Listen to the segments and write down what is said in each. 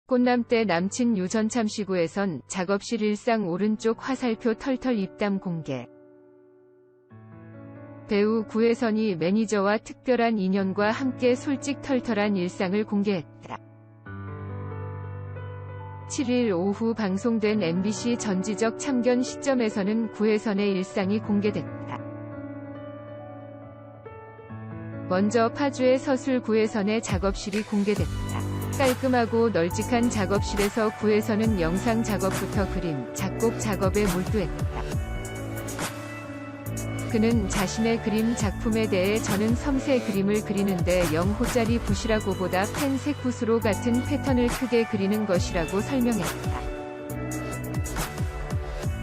꽃남때 남친 유전참 시구에선 작업실 일상 오른쪽 화살표 털털 입담 공개. 배우 구혜선이 매니저와 특별한 인연과 함께 솔직 털털한 일상을 공개했다. 7일 오후 방송된 MBC 전지적 참견 시점에서는 구혜선의 일상이 공개됐다. 먼저 파주의 서술 구혜선의 작업실이 공개됐다. 깔끔하고 널찍한 작업실에서 구혜선은 영상 작업부터 그림, 작곡 작업에 몰두했다. 그는 자신의 그림 작품에 대해 저는 섬세 그림을 그리는데 0호짜리 붓이라고보다 펜색 붓으로 같은 패턴을 크게 그리는 것이라고 설명했다.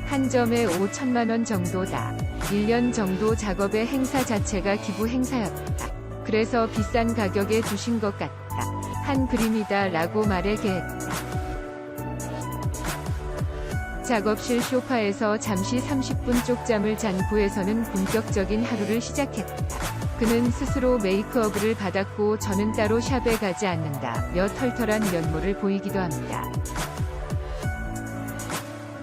한 점에 5천만원 정도다. 1년 정도 작업의 행사 자체가 기부 행사였다. 그래서 비싼 가격에 주신 것 같다. 한 그림이다 라고 말해 개했다. 작업실 소파에서 잠시 30분 쪽잠을 잔 구혜선은 본격적인 하루를 시작했다. 그는 스스로 메이크업을 받았고 저는 따로 샵에 가지 않는다며 털털한 면모를 보이기도 합니다.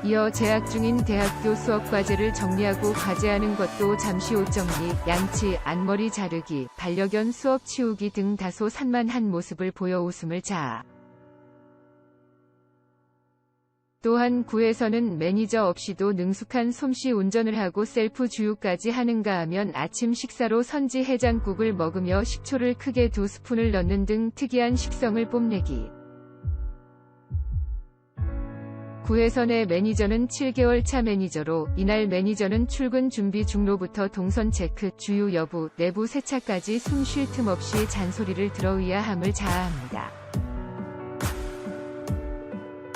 이어 재학 중인 대학교 수업과제를 정리하고 과제하는 것도 잠시 옷 정리, 양치, 앞머리 자르기, 반려견 수업 치우기 등 다소 산만한 모습을 보여 웃음을 자아. 또한 구혜선은 매니저 없이도 능숙한 솜씨 운전을 하고 셀프 주유까지 하는가 하면 아침 식사로 선지 해장국을 먹으며 식초를 크게 2스푼을 넣는 등 특이한 식성을 뽐내기. 구혜선의 매니저는 7개월 차 매니저로 이날 매니저는 출근 준비 중로부터 동선 체크, 주유 여부, 내부 세차까지 숨 쉴 틈 없이 잔소리를 들어야 함을 자아합니다.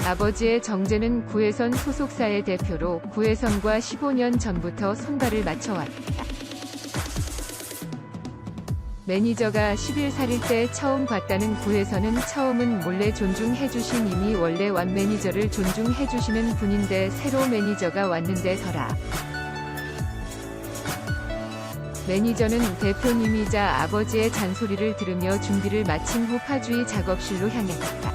아버지의 정재는 구혜선 소속사의 대표로 구혜선과 15년 전부터 손발을 맞춰왔다. 매니저가 11살일 때 처음 봤다는 구혜선은 처음은 몰래 존중해주신 이미 원래 완 매니저를 존중해주시는 분인데 새로 매니저가 왔는데 더라. 매니저는 대표님이자 아버지의 잔소리를 들으며 준비를 마친 후 파주의 작업실로 향했다.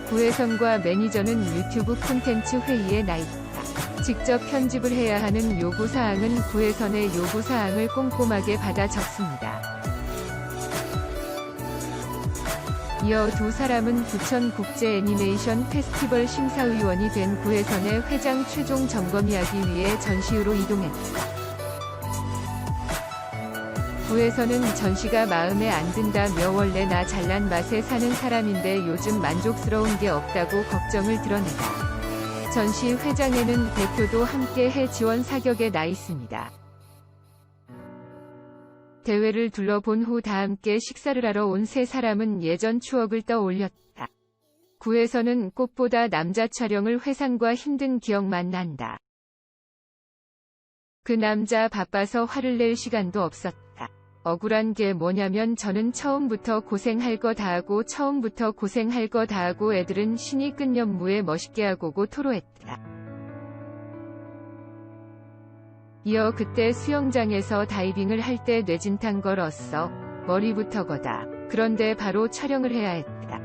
구혜선과 매니저는 유튜브 콘텐츠 회의에 나 있다. 직접 편집을 해야 하는 요구사항은 구혜선의 요구사항을 꼼꼼하게 받아 적습니다. 이어 두 사람은 부천 국제 애니메이션 페스티벌 심사위원이 된 구혜선의 회장 최종 점검하기 위해 전시회로 이동했다. 구혜선은 전시가 마음에 안 든다며 원래 나 잘난 맛에 사는 사람인데 요즘 만족스러운 게 없다고 걱정을 드러내다. 전시 회장에는 대표도 함께해 지원 사격에 나 있습니다. 대회를 둘러본 후 다 함께 식사를 하러 온 세 사람은 예전 추억을 떠올렸다. 구혜선은 꽃보다 남자 촬영을 회상과 힘든 기억만 난다. 그 남자 바빠서 화를 낼 시간도 없었다. 억울한 게 뭐냐면 저는 처음부터 고생할 거 다 하고 처음부터 고생할 거 다 하고 애들은 신이 끈 연무에 멋있게 하고고 토로했다. 이어 그때 수영장에서 다이빙을 할 때 뇌진탕 걸었어. 머리부터 거다. 그런데 바로 촬영을 해야 했다.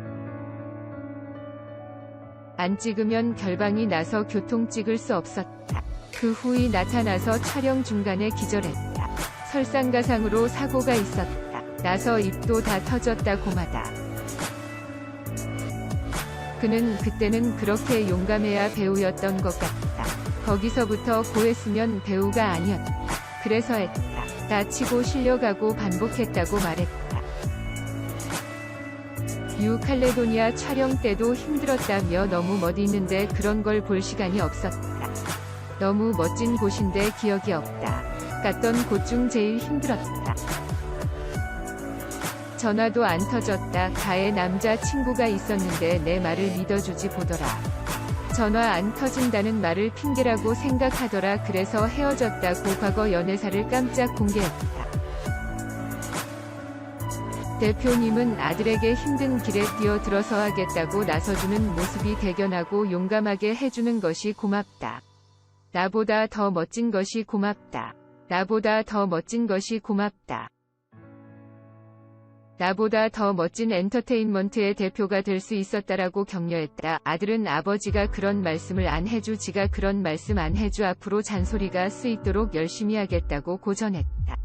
안 찍으면 결방이 나서 교통 찍을 수 없었다. 그 후이 나타나서 촬영 중간에 기절했다. 설상가상으로 사고가 있었다. 나서 입도 다 터졌다 고마다. 그는 그때는 그렇게 용감해야 배우였던 것 같다. 거기서부터 고했으면 배우가 아니었다. 그래서 했다. 다치고 실려가고 반복했다고 말했다. 뉴칼레도니아 촬영 때도 힘들었다며 너무 멋있는데 그런 걸 볼 시간이 없었다. 너무 멋진 곳인데 기억이 없다. 갔던 곳 중 제일 힘들었다. 전화도 안 터졌다. 가에 남자 친구가 있었는데 내 말을 믿어주지 보더라. 전화 안 터진다는 말을 핑계라고 생각하더라. 그래서 헤어졌다고 과거 연애사를 깜짝 공개했다. 대표님은 아들에게 힘든 길에 뛰어들어서 하겠다고 나서주는 모습이 대견하고 용감하게 해주는 것이 고맙다. 나보다 더 멋진 것이 고맙다. 나보다 더 멋진 것이 고맙다. 나보다 더 멋진 엔터테인먼트의 대표가 될 수 있었다라고 격려했다. 아들은 아버지가 그런 말씀을 안 해주, 지가 그런 말씀 안 해주, 앞으로 잔소리가 쓰이도록 열심히 하겠다고 고전했다.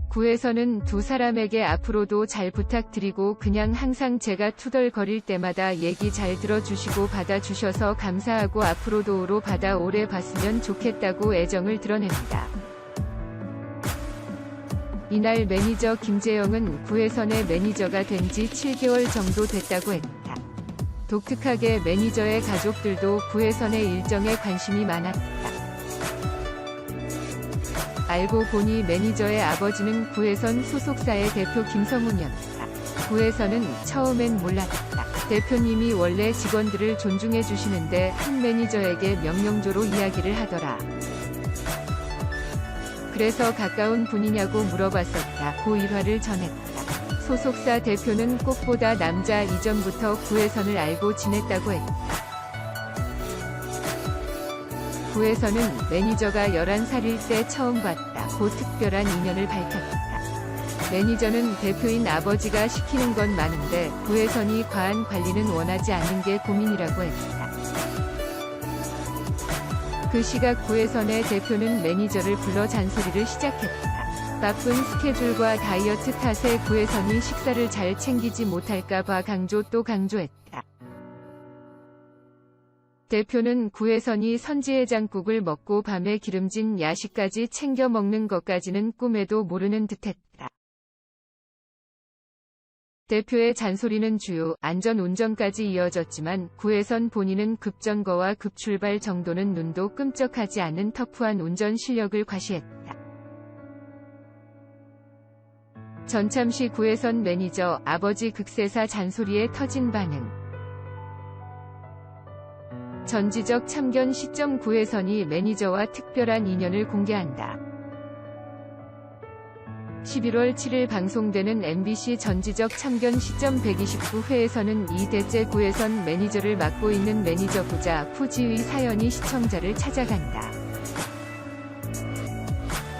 구에서는 두 사람에게 앞으로도 잘 부탁드리고 그냥 항상 제가 투덜거릴 때마다 얘기 잘 들어주시고 받아주셔서 감사하고 앞으로도 오로 받아 오래 봤으면 좋겠다고 애정을 드러냅니다. 이날 매니저 김재영은 구혜선의 매니저가 된 지 7개월 정도 됐다고 했다. 독특하게 매니저의 가족들도 구혜선의 일정에 관심이 많았다. 알고 보니 매니저의 아버지는 구혜선 소속사의 대표 김성훈이었다. 구혜선은 처음엔 몰랐다. 대표님이 원래 직원들을 존중해 주시는데 한 매니저에게 명령조로 이야기를 하더라. 그래서 가까운 분이냐고 물어봤었다. 고 일화를 전했다. 소속사 대표는 꽃보다 남자, 이전부터 구혜선을 알고 지냈다고 했다. 구혜선은 매니저가 11살일 때 처음 봤다고 특별한 인연을 밝혔다. 매니저는 대표인 아버지가 시키는 건 많은데 구혜선이 과한 관리는 원하지 않는 게 고민이라고 했다. 그 시각 구혜선의 대표는 매니저를 불러 잔소리를 시작했다. 바쁜 스케줄과 다이어트 탓에 구혜선이 식사를 잘 챙기지 못할까봐 강조 또 강조했다. 대표는 구혜선이 선지해장국을 먹고 밤에 기름진 야식까지 챙겨 먹는 것까지는 꿈에도 모르는 듯했다. 대표의 잔소리는 주요 안전운전까지 이어졌지만 구혜선 본인은 급정거와 급출발 정도는 눈도 끔찍하지 않는 터프한 운전 실력을 과시했다. 전참시 구혜선 매니저 아버지 극세사 잔소리에 터진 반응. 전지적 참견 시점 구혜선이 매니저와 특별한 인연을 공개한다. 11월 7일 방송되는 MBC 전지적 참견 시점 129회에서는 이대째 구혜선 매니저를 맡고 있는 매니저 부자 푸지의 사연이 시청자를 찾아간다.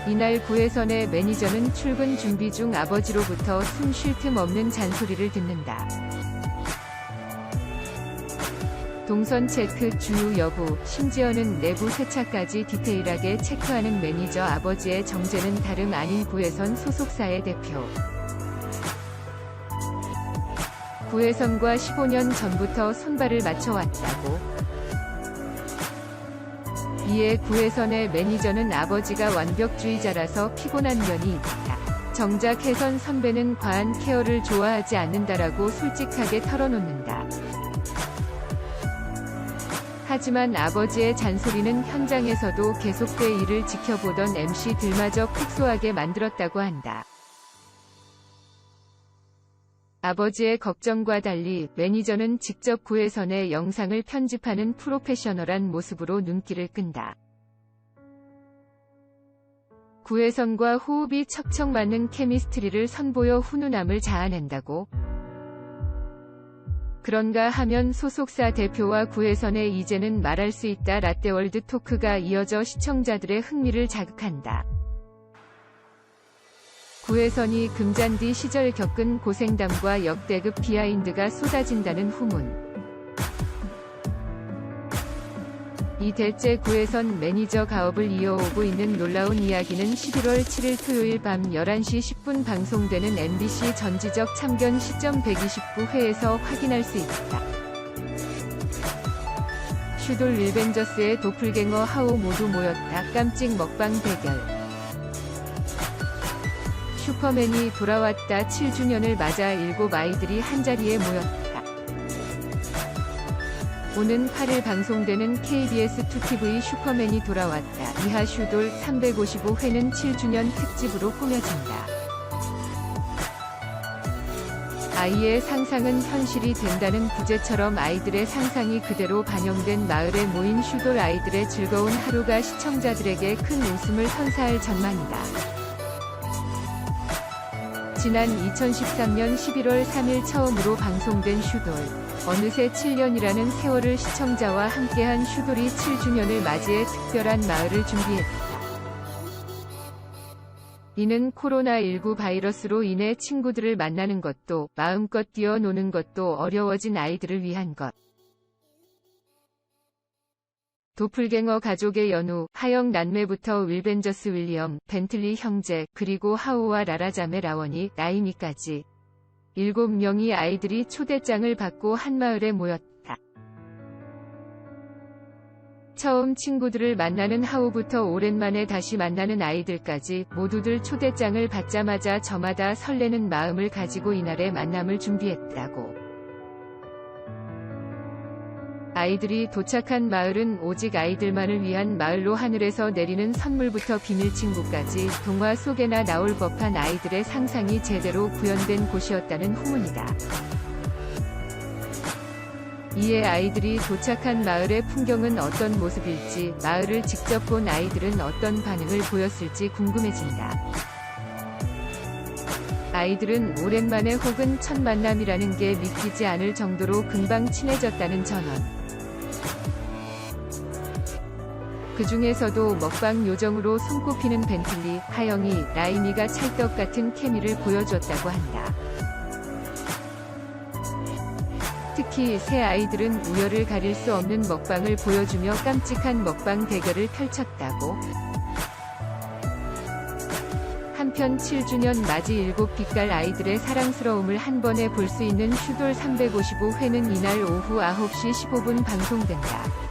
이날 구혜선의 매니저는 출근 준비 중 아버지로부터 숨 쉴 틈 없는 잔소리를 듣는다. 동선 체크, 주유 여부, 심지어는 내부 세차까지 디테일하게 체크하는 매니저 아버지의 정체는 다름 아닌 구혜선 소속사의 대표. 구혜선과 15년 전부터 손발을 맞춰왔다고. 이에 구혜선의 매니저는 아버지가 완벽주의자라서 피곤한 면이 있다. 정작 혜선 선배는 과한 케어를 좋아하지 않는다라고 솔직하게 털어놓는다. 하지만 아버지의 잔소리는 현장에서도 계속돼 이를 지켜보던 MC들마저 폭소하게 만들었다고 한다. 아버지의 걱정과 달리 매니저는 직접 구혜선의 영상을 편집하는 프로페셔널한 모습으로 눈길을 끈다. 구혜선과 호흡이 척척 맞는 케미스트리를 선보여 훈훈함을 자아낸다고. 그런가 하면 소속사 대표와 구혜선의 이제는 말할 수 있다 라떼월드 토크가 이어져 시청자들의 흥미를 자극한다. 구혜선이 금잔디 시절 겪은 고생담과 역대급 비하인드가 쏟아진다는 후문. 이대째 구혜선 매니저 가업을 이어오고 있는 놀라운 이야기는 11월 7일 토요일 밤 11시 10분 방송되는 MBC 전지적 참견 시점 129회에서 확인할 수 있다. 슈돌 릴벤저스의 도플갱어 하오 모두 모였다. 깜찍 먹방 대결. 슈퍼맨이 돌아왔다. 7주년을 맞아 7아이들이 한자리에 모였다. 오는 8일 방송되는 KBS2TV 슈퍼맨이 돌아왔다. 이하 슈돌 355회는 7주년 특집으로 꾸며진다. 아이의 상상은 현실이 된다는 부제처럼 아이들의 상상이 그대로 반영된 마을에 모인 슈돌 아이들의 즐거운 하루가 시청자들에게 큰 웃음을 선사할 전망이다. 지난 2013년 11월 3일 처음으로 방송된 슈돌. 어느새 7년이라는 세월을 시청자와 함께한 슈돌이 7주년을 맞이해 특별한 마을을 준비했다. 이는 코로나19 바이러스로 인해 친구들을 만나는 것도 마음껏 뛰어노는 것도 어려워진 아이들을 위한 것. 도플갱어 가족의 연우, 하영 남매부터 윌벤저스 윌리엄, 벤틀리 형제, 그리고 하우와 라라 자매 라원이, 라이미까지 7명의 아이들이 초대장을 받고 한마을에 모였다. 처음 친구들을 만나는 하우부터 오랜만에 다시 만나는 아이들까지 모두들 초대장을 받자마자 저마다 설레는 마음을 가지고 이날의 만남을 준비했다고. 아이들이 도착한 마을은 오직 아이들만을 위한 마을로 하늘에서 내리는 선물부터 비밀친구까지 동화 속에나 나올 법한 아이들의 상상이 제대로 구현된 곳이었다는 후문이다. 이에 아이들이 도착한 마을의 풍경은 어떤 모습일지, 마을을 직접 본 아이들은 어떤 반응을 보였을지 궁금해진다. 아이들은 오랜만에 혹은 첫 만남이라는 게 믿기지 않을 정도로 금방 친해졌다는 전언. 그 중에서도 먹방 요정으로 손꼽히는 벤틀리, 하영이, 라이미가 찰떡같은 케미를 보여줬다고 한다. 특히 세 아이들은 우열을 가릴 수 없는 먹방을 보여주며 깜찍한 먹방 대결을 펼쳤다고. 한편 7주년 맞이 7빛깔 아이들의 사랑스러움을 한 번에 볼 수 있는 슈돌 355회는 이날 오후 9시 15분 방송된다.